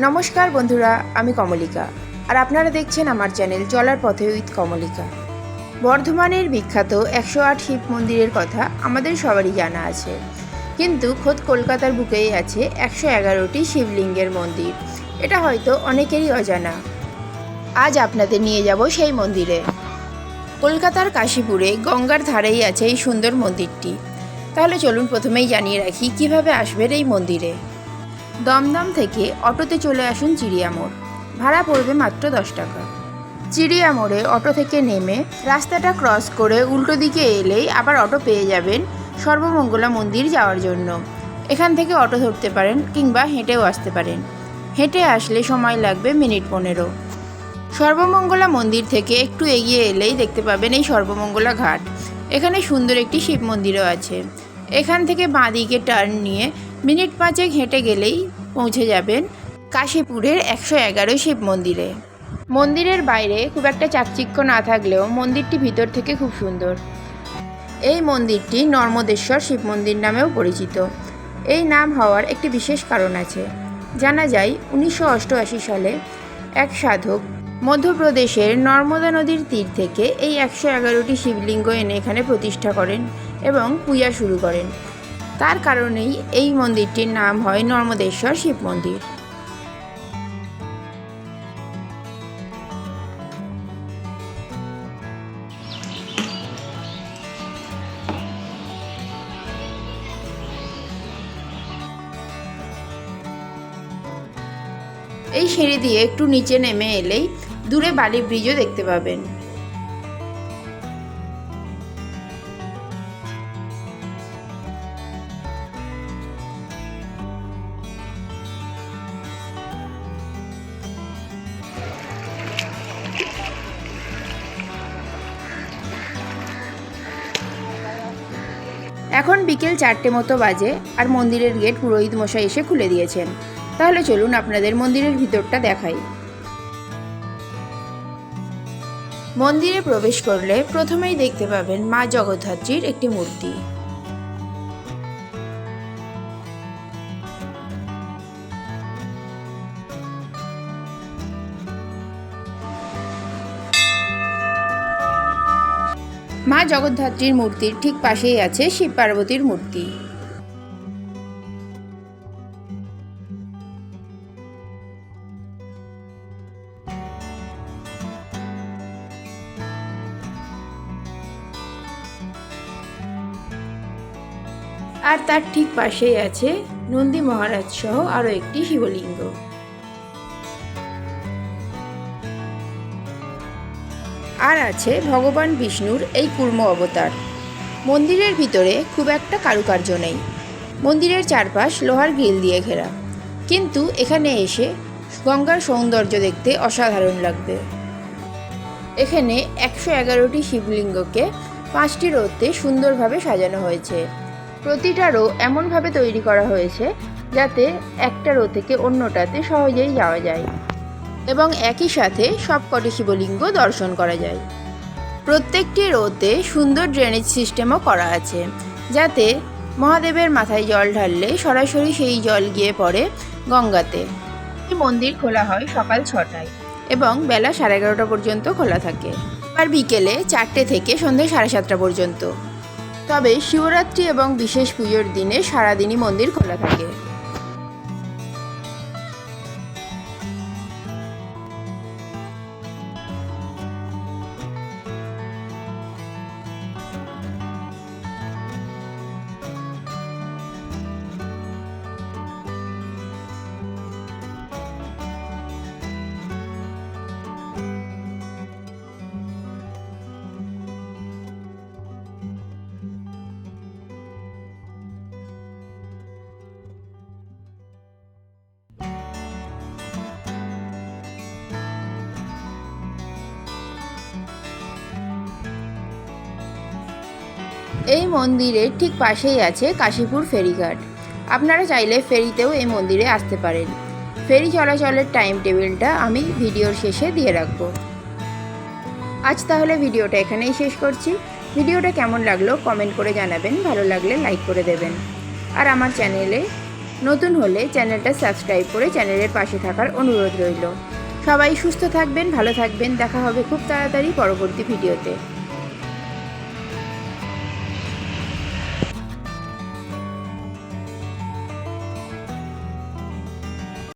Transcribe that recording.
নমস্কার বন্ধুরা, আমি কমলিকা আর আপনারা দেখছেন আমার চ্যানেল চলার পথে উইথ কমলিকা। বর্ধমানের বিখ্যাত 108 শিব মন্দিরের কথা আমাদের সবারই জানা আছে, কিন্তু খোদ কলকাতার বুকেই আছে 111টি শিবলিঙ্গের মন্দির। এটা হয়তো অনেকেরই অজানা। আজ আপনাদের নিয়ে যাব সেই মন্দিরে। কলকাতার কাশীপুরে গঙ্গার ধারেই আছে এই সুন্দর মন্দিরটি। তাহলে চলুন প্রথমেই জানিয়ে রাখি কিভাবে আসবেন এই মন্দিরে। দমদম থেকে অটোতে চলে আসুন চিড়িয়া মোড়। ভাড়া পড়বে মাত্র 10 টাকা। চিড়িয়া মোড়ে অটো থেকে নেমে রাস্তাটা ক্রস করে উল্টো দিকে এলেই আবার অটো পেয়ে যাবেন সর্বমঙ্গলা মন্দির যাওয়ার জন্য। এখান থেকে অটো ধরতে পারেন কিংবা হেঁটেও আসতে পারেন। হেঁটে আসলে সময় লাগবে মিনিট 15। সর্বমঙ্গলা মন্দির থেকে একটু এগিয়ে এলেই দেখতে পাবেন এই সর্বমঙ্গলা ঘাট। এখানে সুন্দর একটি শিব মন্দিরও আছে। এখান থেকে বাঁ দিকে টার্ন নিয়ে মিনিট 5 হেঁটে গেলেই পৌঁছে যাবেন কাশীপুরের 111 শিব মন্দিরে। মন্দিরের বাইরে খুব একটা চাকচিক্য না থাকলেও মন্দিরটি ভিতর থেকে খুব সুন্দর। এই মন্দিরটি নর্মদেশ্বর শিব মন্দির নামেও পরিচিত। এই নাম হওয়ার একটি বিশেষ কারণ আছে। জানা যায় 1988 সালে এক সাধক মধ্যপ্রদেশের নর্মদা নদীর তীর থেকে এই 111টি শিবলিঙ্গ এনে এখানে প্রতিষ্ঠা করেন এবং পূজা শুরু করেন। তার কারণেই এই মন্দিরটির নাম হয় নর্মদেশ্বর শিব মন্দির। এই সিঁড়ি দিয়ে একটু নিচে নেমে এলেই দূরে বালি ব্রিজও দেখতে পাবেন। এখন বিকেল 4টে মতো বাজে আর মন্দিরের গেট পুরোহিত মশাই এসে খুলে দিয়েছেন। তাহলে চলুন আপনাদের মন্দিরের ভিতরটা দেখাই। মন্দিরে প্রবেশ করলে প্রথমেই দেখতে পাবেন মা জগদ্ধাত্রীর একটি মূর্তি। মা জগদ্ধাত্রীর মূর্তির ঠিক পাশেই আছে শিব পার্বতীর মূর্তি। আর তার ঠিক পাশেই আছে নন্দী মহারাজ সহ আরও একটি শিবলিঙ্গ। আর আছে ভগবান বিষ্ণুর এই কুর্ম অবতার। মন্দিরের ভিতরে খুব একটা কারুকার্য নেই। মন্দিরের চারপাশ লোহার গ্রিল দিয়ে ঘেরা, কিন্তু এখানে এসে গঙ্গার সৌন্দর্য দেখতে অসাধারণ লাগবে। এখানে 111টি শিবলিঙ্গকে 5টি রোতে সুন্দরভাবে সাজানো হয়েছে। প্রতিটা রো এমনভাবে তৈরি করা হয়েছে যাতে একটা রো থেকে অন্যটাতে সহজেই যাওয়া যায় এবং একই সাথে সবকটি শিবলিঙ্গ দর্শন করা যায়। প্রত্যেকটি রোতে সুন্দর ড্রেনেজ সিস্টেমও করা আছে, যাতে মহাদেবের মাথায় জল ঢাললে সরাসরি সেই জল গিয়ে পড়ে গঙ্গাতে। এই মন্দির খোলা হয় সকাল 6টায় এবং বেলা 11:30 পর্যন্ত খোলা থাকে। আর বিকেলে 4টে থেকে সন্ধ্যে 7:30 পর্যন্ত। তবে শিবরাত্রি এবং বিশেষ পুজোর দিনে সারাদিনই মন্দির খোলা থাকে। এই মন্দিরের ঠিক পাশেই আছে কাশীপুর ফেরিঘাট। আপনারা চাইলে ফেরিতেও এই মন্দিরে আসতে পারেন। ফেরি চলাচলের টাইম টেবিলটা আমি ভিডিওর শেষে দিয়ে রাখবো। আজ তাহলে ভিডিওটা এখানেই শেষ করছি। ভিডিওটা কেমন লাগলো কমেন্ট করে জানাবেন, ভালো লাগলে লাইক করে দেবেন। আর আমার চ্যানেলে নতুন হলে চ্যানেলটা সাবস্ক্রাইব করে চ্যানেলের পাশে থাকার অনুরোধ রইল। সবাই সুস্থ থাকবেন, ভালো থাকবেন। দেখা হবে খুব তাড়াতাড়ি পরবর্তী ভিডিওতে।